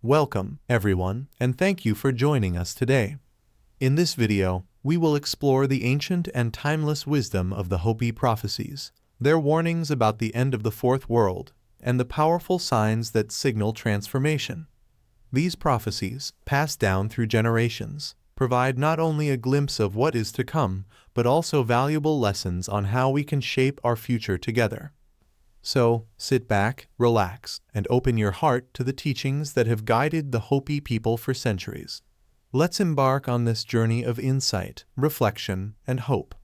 Welcome, everyone, and thank you for joining us today. In this video, we will explore the ancient and timeless wisdom of the Hopi prophecies, their warnings about the end of the Fourth World, and the powerful signs that signal transformation. These prophecies, passed down through generations, provide not only a glimpse of what is to come, but also valuable lessons on how we can shape our future together. So, sit back, relax, and open your heart to the teachings that have guided the Hopi people for centuries. Let's embark on this journey of insight, reflection, and hope.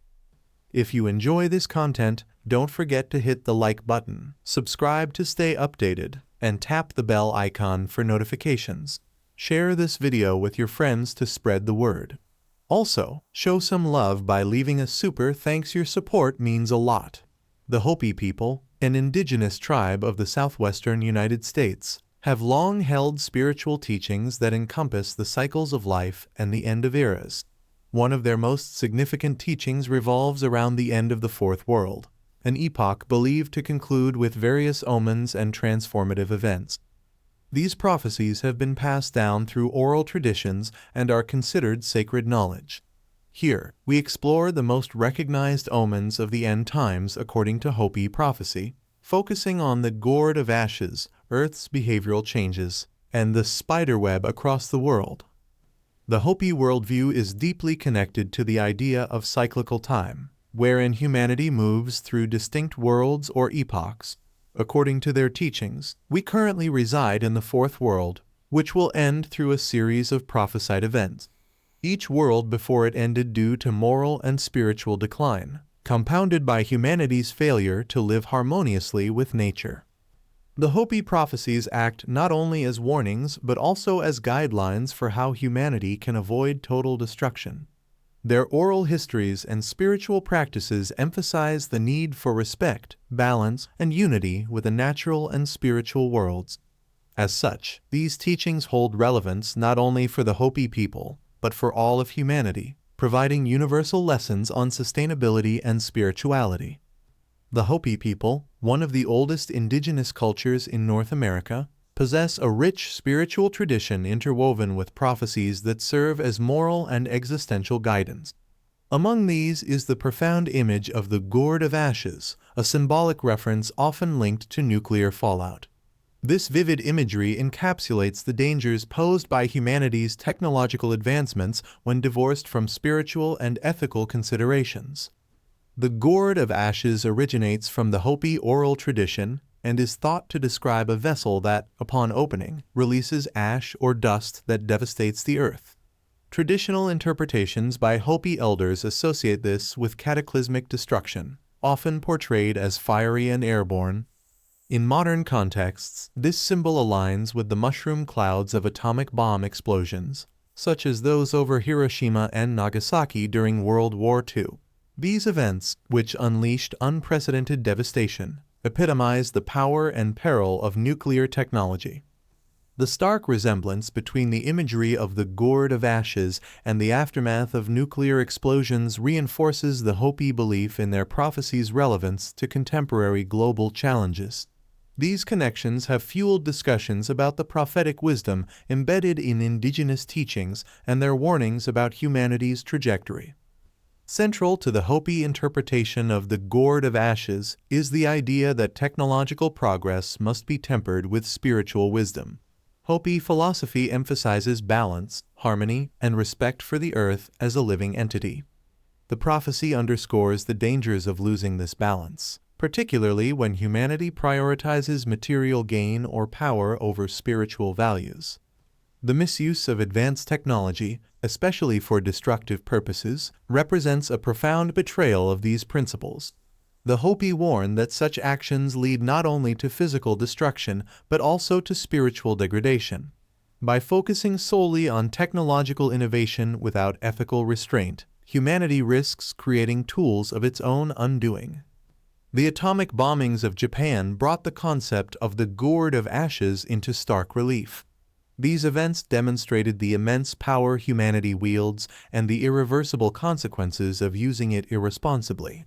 If you enjoy this content, don't forget to hit the like button, subscribe to stay updated, and tap the bell icon for notifications. Share this video with your friends to spread the word. Also, show some love by leaving a super thanks. Your support means a lot. The Hopi people, an indigenous tribe of the southwestern United States, have long held spiritual teachings that encompass the cycles of life and the end of eras. One of their most significant teachings revolves around the end of the Fourth World, an epoch believed to conclude with various omens and transformative events. These prophecies have been passed down through oral traditions and are considered sacred knowledge. Here, we explore the most recognized omens of the end times according to Hopi prophecy, focusing on the Gourd of ashes, Earth's behavioral changes, and the Spiderweb across the world. The Hopi worldview is deeply connected to the idea of cyclical time, wherein humanity moves through distinct worlds or epochs. According to their teachings, we currently reside in the Fourth World, which will end through a series of prophesied events. Each world before it ended due to moral and spiritual decline, compounded by humanity's failure to live harmoniously with nature. The Hopi prophecies act not only as warnings but also as guidelines for how humanity can avoid total destruction. Their oral histories and spiritual practices emphasize the need for respect, balance, and unity with the natural and spiritual worlds. As such, these teachings hold relevance not only for the Hopi people, but for all of humanity, providing universal lessons on sustainability and spirituality. The Hopi people, one of the oldest indigenous cultures in North America, possess a rich spiritual tradition interwoven with prophecies that serve as moral and existential guidance. Among these is the profound image of the Gourd of ashes, a symbolic reference often linked to nuclear fallout. This vivid imagery encapsulates the dangers posed by humanity's technological advancements when divorced from spiritual and ethical considerations. The Gourd of ashes originates from the Hopi oral tradition and is thought to describe a vessel that, upon opening, releases ash or dust that devastates the earth. Traditional interpretations by Hopi elders associate this with cataclysmic destruction, often portrayed as fiery and airborne. In modern contexts, this symbol aligns with the mushroom clouds of atomic bomb explosions, such as those over Hiroshima and Nagasaki during World War II. These events, which unleashed unprecedented devastation, epitomize the power and peril of nuclear technology. The stark resemblance between the imagery of the Gourd of ashes and the aftermath of nuclear explosions reinforces the Hopi belief in their prophecies' relevance to contemporary global challenges. These connections have fueled discussions about the prophetic wisdom embedded in indigenous teachings and their warnings about humanity's trajectory. Central to the Hopi interpretation of the Gourd of ashes is the idea that technological progress must be tempered with spiritual wisdom. Hopi philosophy emphasizes balance, harmony, and respect for the earth as a living entity. The prophecy underscores the dangers of losing this balance, particularly when humanity prioritizes material gain or power over spiritual values. The misuse of advanced technology, especially for destructive purposes, represents a profound betrayal of these principles. The Hopi warn that such actions lead not only to physical destruction, but also to spiritual degradation. By focusing solely on technological innovation without ethical restraint, humanity risks creating tools of its own undoing. The atomic bombings of Japan brought the concept of the Gourd of ashes into stark relief. These events demonstrated the immense power humanity wields and the irreversible consequences of using it irresponsibly.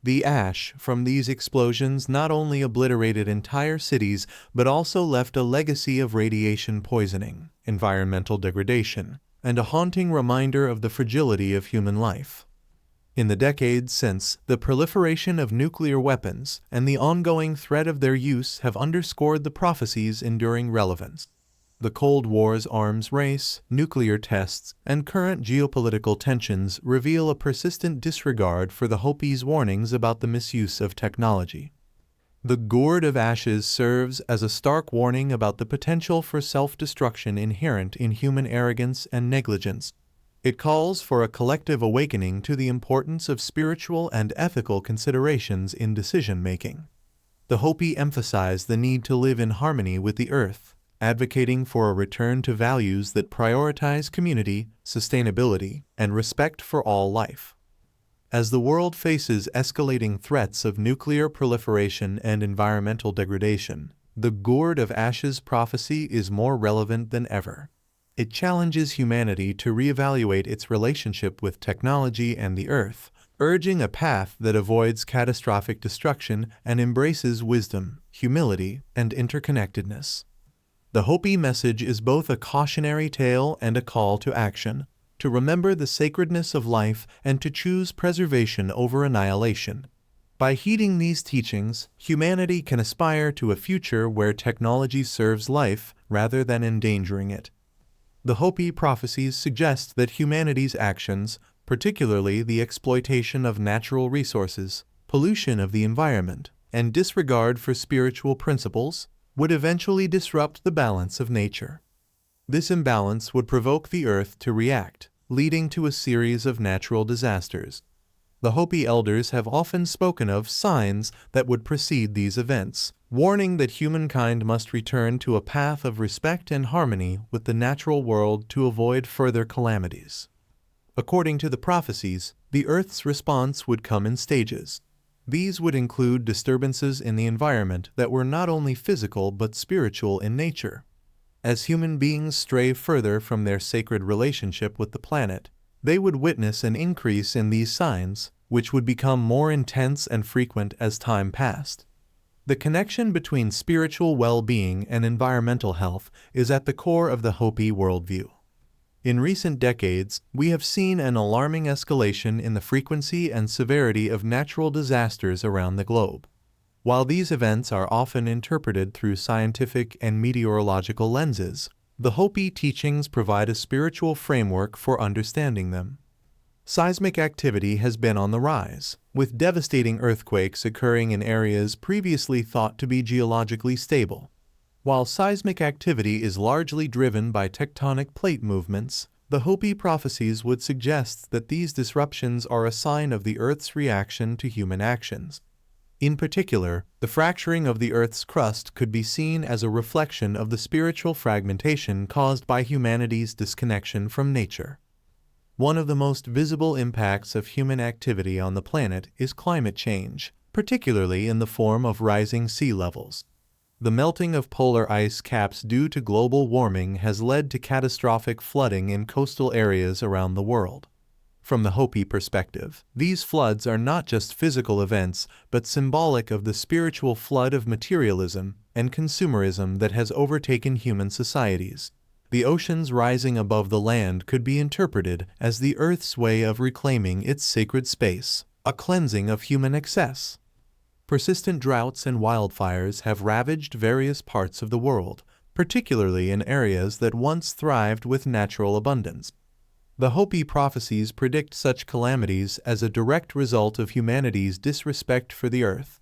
The ash from these explosions not only obliterated entire cities but also left a legacy of radiation poisoning, environmental degradation, and a haunting reminder of the fragility of human life. In the decades since, the proliferation of nuclear weapons and the ongoing threat of their use have underscored the prophecies' enduring relevance. The Cold War's arms race, nuclear tests, and current geopolitical tensions reveal a persistent disregard for the Hopi's warnings about the misuse of technology. The Gourd of Ashes serves as a stark warning about the potential for self-destruction inherent in human arrogance and negligence. It calls for a collective awakening to the importance of spiritual and ethical considerations in decision-making. The Hopi emphasize the need to live in harmony with the earth, advocating for a return to values that prioritize community, sustainability, and respect for all life. As the world faces escalating threats of nuclear proliferation and environmental degradation, the Gourd of Ashes prophecy is more relevant than ever. It challenges humanity to reevaluate its relationship with technology and the earth, urging a path that avoids catastrophic destruction and embraces wisdom, humility, and interconnectedness. The Hopi message is both a cautionary tale and a call to action, to remember the sacredness of life and to choose preservation over annihilation. By heeding these teachings, humanity can aspire to a future where technology serves life rather than endangering it. The Hopi prophecies suggest that humanity's actions, particularly the exploitation of natural resources, pollution of the environment, and disregard for spiritual principles, would eventually disrupt the balance of nature. This imbalance would provoke the earth to react, leading to a series of natural disasters. The Hopi elders have often spoken of signs that would precede these events, warning that humankind must return to a path of respect and harmony with the natural world to avoid further calamities. According to the prophecies, the Earth's response would come in stages. These would include disturbances in the environment that were not only physical but spiritual in nature. As human beings stray further from their sacred relationship with the planet, they would witness an increase in these signs, which would become more intense and frequent as time passed. The connection between spiritual well-being and environmental health is at the core of the Hopi worldview. In recent decades, we have seen an alarming escalation in the frequency and severity of natural disasters around the globe. While these events are often interpreted through scientific and meteorological lenses, the Hopi teachings provide a spiritual framework for understanding them. Seismic activity has been on the rise, with devastating earthquakes occurring in areas previously thought to be geologically stable. While seismic activity is largely driven by tectonic plate movements, the Hopi prophecies would suggest that these disruptions are a sign of the Earth's reaction to human actions. In particular, the fracturing of the Earth's crust could be seen as a reflection of the spiritual fragmentation caused by humanity's disconnection from nature. One of the most visible impacts of human activity on the planet is climate change, particularly in the form of rising sea levels. The melting of polar ice caps due to global warming has led to catastrophic flooding in coastal areas around the world. From the Hopi perspective, these floods are not just physical events, but symbolic of the spiritual flood of materialism and consumerism that has overtaken human societies. The oceans rising above the land could be interpreted as the Earth's way of reclaiming its sacred space, a cleansing of human excess. Persistent droughts and wildfires have ravaged various parts of the world, particularly in areas that once thrived with natural abundance. The Hopi prophecies predict such calamities as a direct result of humanity's disrespect for the earth.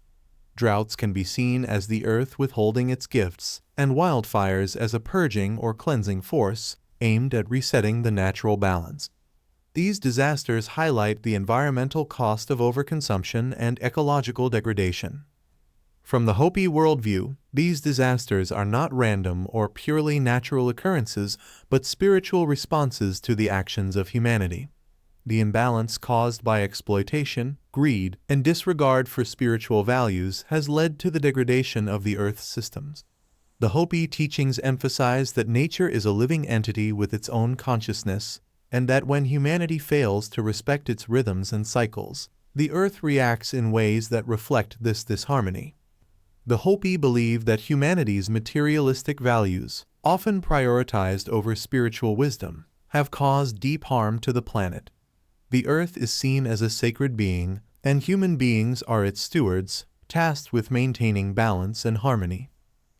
Droughts can be seen as the earth withholding its gifts, and wildfires as a purging or cleansing force aimed at resetting the natural balance. These disasters highlight the environmental cost of overconsumption and ecological degradation. From the Hopi worldview, these disasters are not random or purely natural occurrences, but spiritual responses to the actions of humanity. The imbalance caused by exploitation, greed, and disregard for spiritual values has led to the degradation of the Earth's systems. The Hopi teachings emphasize that nature is a living entity with its own consciousness, and that when humanity fails to respect its rhythms and cycles, The Earth reacts in ways that reflect this disharmony. The Hopi believe that humanity's materialistic values, often prioritized over spiritual wisdom, have caused deep harm to the planet. The Earth is seen as a sacred being, and human beings are its stewards, tasked with maintaining balance and harmony.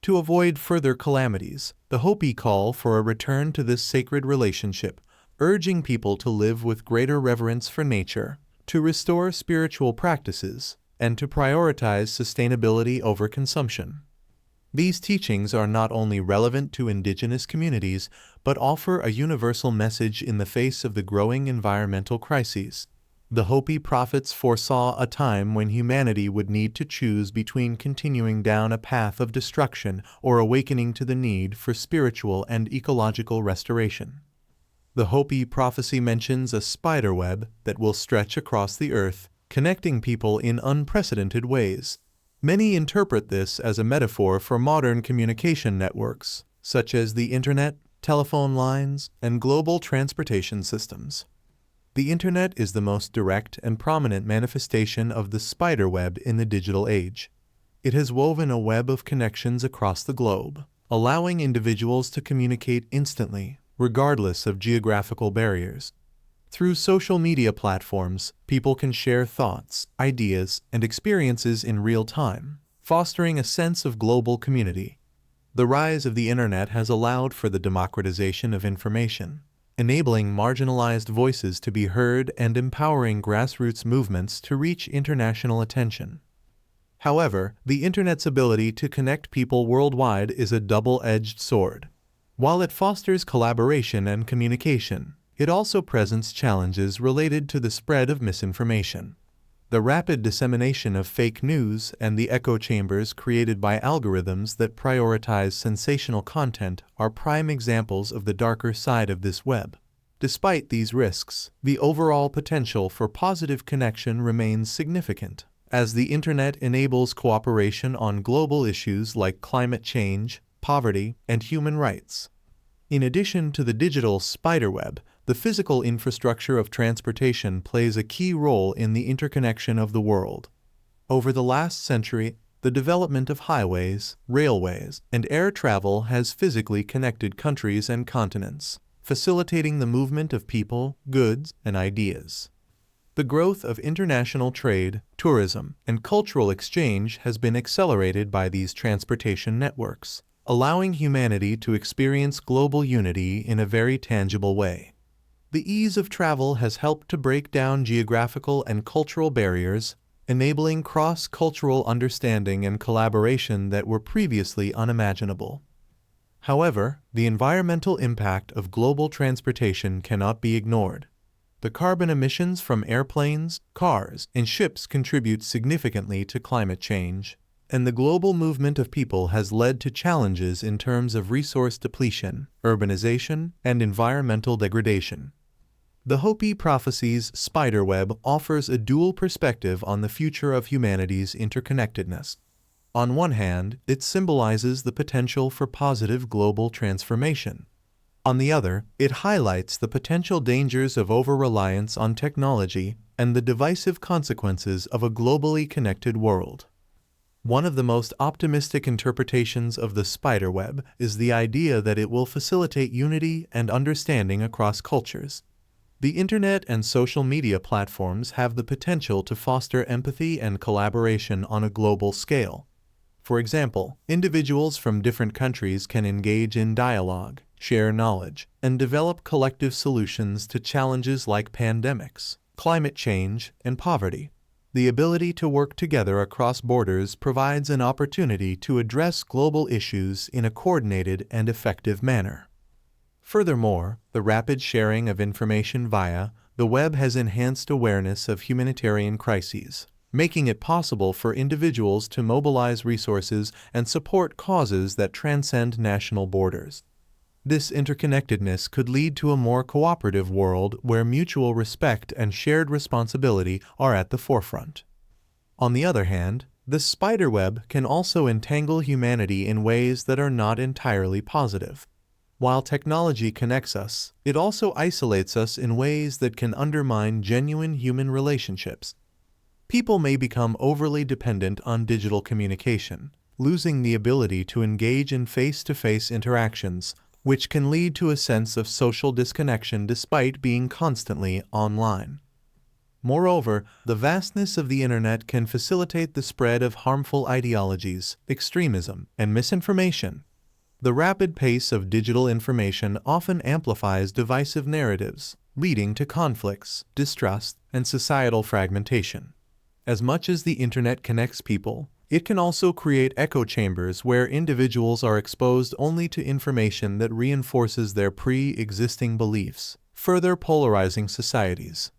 To avoid further calamities, the Hopi call for a return to this sacred relationship, urging people to live with greater reverence for nature, to restore spiritual practices, and to prioritize sustainability over consumption. These teachings are not only relevant to indigenous communities, but offer a universal message in the face of the growing environmental crises. The Hopi prophets foresaw a time when humanity would need to choose between continuing down a path of destruction or awakening to the need for spiritual and ecological restoration. The Hopi prophecy mentions a spiderweb that will stretch across the earth, connecting people in unprecedented ways. Many interpret this as a metaphor for modern communication networks, such as the Internet, telephone lines, and global transportation systems. The Internet is the most direct and prominent manifestation of the spiderweb in the digital age. It has woven a web of connections across the globe, allowing individuals to communicate instantly, regardless of geographical barriers. Through social media platforms, people can share thoughts, ideas, and experiences in real time, fostering a sense of global community. The rise of the Internet has allowed for the democratization of information, enabling marginalized voices to be heard and empowering grassroots movements to reach international attention. However, the Internet's ability to connect people worldwide is a double-edged sword. While it fosters collaboration and communication, it also presents challenges related to the spread of misinformation. The rapid dissemination of fake news and the echo chambers created by algorithms that prioritize sensational content are prime examples of the darker side of this web. Despite these risks, the overall potential for positive connection remains significant, as the Internet enables cooperation on global issues like climate change, poverty, and human rights. In addition to the digital spiderweb, the physical infrastructure of transportation plays a key role in the interconnection of the world. Over the last century, the development of highways, railways, and air travel has physically connected countries and continents, facilitating the movement of people, goods, and ideas. The growth of international trade, tourism, and cultural exchange has been accelerated by these transportation networks, allowing humanity to experience global unity in a very tangible way. The ease of travel has helped to break down geographical and cultural barriers, enabling cross-cultural understanding and collaboration that were previously unimaginable. However, the environmental impact of global transportation cannot be ignored. The carbon emissions from airplanes, cars, and ships contribute significantly to climate change, and the global movement of people has led to challenges in terms of resource depletion, urbanization, and environmental degradation. The Hopi Prophecies Spiderweb offers a dual perspective on the future of humanity's interconnectedness. On one hand, it symbolizes the potential for positive global transformation. On the other, it highlights the potential dangers of over-reliance on technology and the divisive consequences of a globally connected world. One of the most optimistic interpretations of the spiderweb is the idea that it will facilitate unity and understanding across cultures. The Internet and social media platforms have the potential to foster empathy and collaboration on a global scale. For example, individuals from different countries can engage in dialogue, share knowledge, and develop collective solutions to challenges like pandemics, climate change, and poverty. The ability to work together across borders provides an opportunity to address global issues in a coordinated and effective manner. Furthermore, the rapid sharing of information via the web has enhanced awareness of humanitarian crises, making it possible for individuals to mobilize resources and support causes that transcend national borders. This interconnectedness could lead to a more cooperative world where mutual respect and shared responsibility are at the forefront. On the other hand, the spiderweb can also entangle humanity in ways that are not entirely positive. While technology connects us, it also isolates us in ways that can undermine genuine human relationships. People may become overly dependent on digital communication, losing the ability to engage in face-to-face interactions, which can lead to a sense of social disconnection despite being constantly online. Moreover, the vastness of the internet can facilitate the spread of harmful ideologies, extremism, and misinformation. The rapid pace of digital information often amplifies divisive narratives, leading to conflicts, distrust, and societal fragmentation. As much as the internet connects people, it can also create echo chambers where individuals are exposed only to information that reinforces their pre-existing beliefs, further polarizing societies.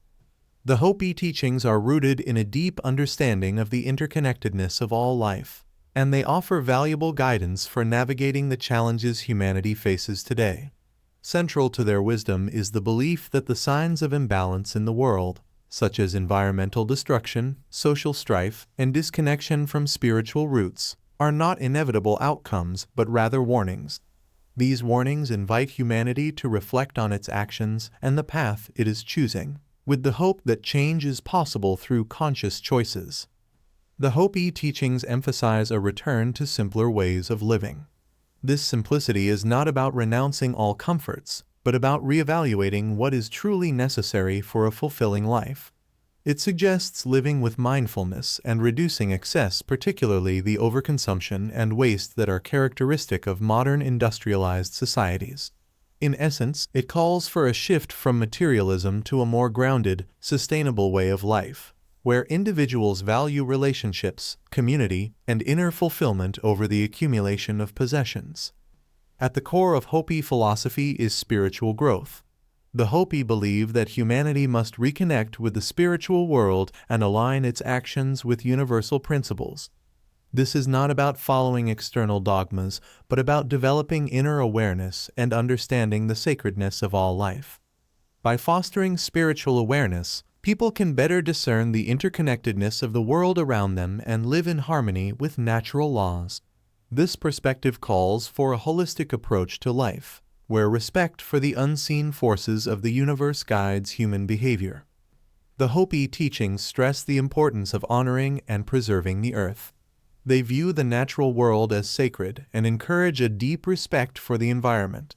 The Hopi teachings are rooted in a deep understanding of the interconnectedness of all life, and they offer valuable guidance for navigating the challenges humanity faces today. Central to their wisdom is the belief that the signs of imbalance in the world, such as environmental destruction, social strife, and disconnection from spiritual roots, are not inevitable outcomes but rather warnings. These warnings invite humanity to reflect on its actions and the path it is choosing, with the hope that change is possible through conscious choices. The Hopi teachings emphasize a return to simpler ways of living. This simplicity is not about renouncing all comforts, but about reevaluating what is truly necessary for a fulfilling life. It suggests living with mindfulness and reducing excess, particularly the overconsumption and waste that are characteristic of modern industrialized societies. In essence, it calls for a shift from materialism to a more grounded, sustainable way of life, where individuals value relationships, community, and inner fulfillment over the accumulation of possessions. At the core of Hopi philosophy is spiritual growth. The Hopi believe that humanity must reconnect with the spiritual world and align its actions with universal principles. This is not about following external dogmas, but about developing inner awareness and understanding the sacredness of all life. By fostering spiritual awareness, people can better discern the interconnectedness of the world around them and live in harmony with natural laws. This perspective calls for a holistic approach to life, where respect for the unseen forces of the universe guides human behavior. The Hopi teachings stress the importance of honoring and preserving the earth. They view the natural world as sacred and encourage a deep respect for the environment.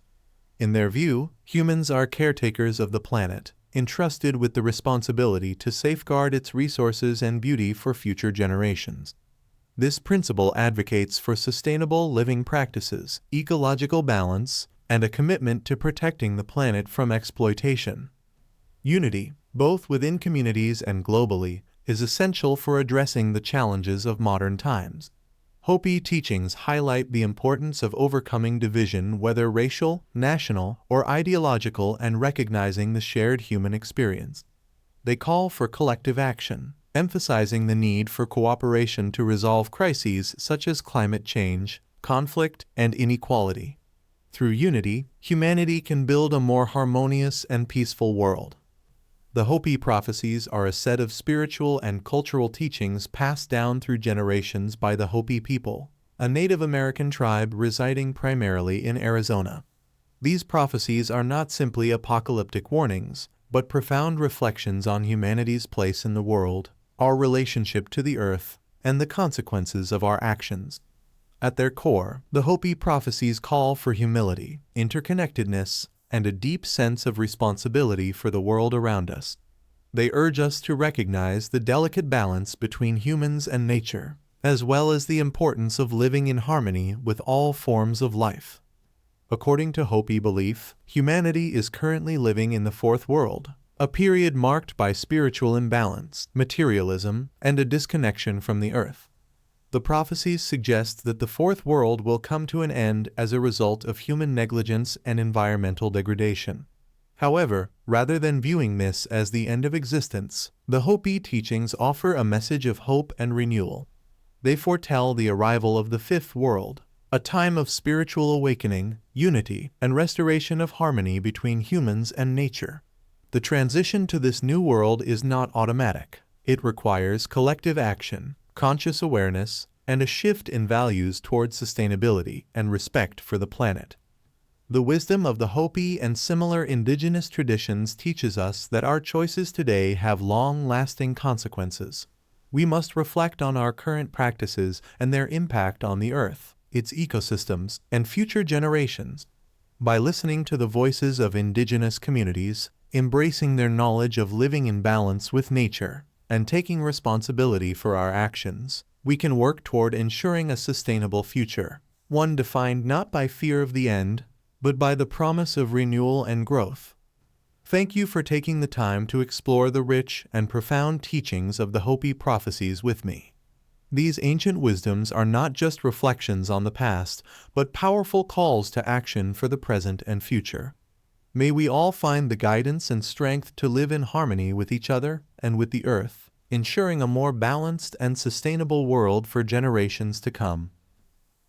In their view, humans are caretakers of the planet, entrusted with the responsibility to safeguard its resources and beauty for future generations. This principle advocates for sustainable living practices, ecological balance, and a commitment to protecting the planet from exploitation. Unity, both within communities and globally, is essential for addressing the challenges of modern times. Hopi teachings highlight the importance of overcoming division, whether racial, national, or ideological, and recognizing the shared human experience. They call for collective action, emphasizing the need for cooperation to resolve crises such as climate change, conflict, and inequality. Through unity, humanity can build a more harmonious and peaceful world. The Hopi Prophecies are a set of spiritual and cultural teachings passed down through generations by the Hopi people, a Native American tribe residing primarily in Arizona. These prophecies are not simply apocalyptic warnings, but profound reflections on humanity's place in the world, our relationship to the earth, and the consequences of our actions. At their core, the Hopi Prophecies call for humility, interconnectedness, and a deep sense of responsibility for the world around us. They urge us to recognize the delicate balance between humans and nature, as well as the importance of living in harmony with all forms of life. According to Hopi belief, humanity is currently living in the fourth world, a period marked by spiritual imbalance, materialism, and a disconnection from the earth. The prophecies suggest that the fourth world will come to an end as a result of human negligence and environmental degradation. However, rather than viewing this as the end of existence, the Hopi teachings offer a message of hope and renewal. They foretell the arrival of the fifth world, a time of spiritual awakening, unity, and restoration of harmony between humans and nature. The transition to this new world is not automatic. It requires collective action, conscious awareness, and a shift in values towards sustainability and respect for the planet. The wisdom of the Hopi and similar indigenous traditions teaches us that our choices today have long-lasting consequences. We must reflect on our current practices and their impact on the Earth, its ecosystems, and future generations. By listening to the voices of indigenous communities, embracing their knowledge of living in balance with nature, and taking responsibility for our actions, we can work toward ensuring a sustainable future, one defined not by fear of the end, but by the promise of renewal and growth. Thank you for taking the time to explore the rich and profound teachings of the Hopi prophecies with me. These ancient wisdoms are not just reflections on the past, but powerful calls to action for the present and future. May we all find the guidance and strength to live in harmony with each other and with the earth, ensuring a more balanced and sustainable world for generations to come.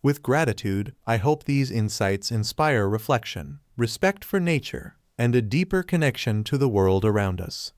With gratitude, I hope these insights inspire reflection, respect for nature, and a deeper connection to the world around us.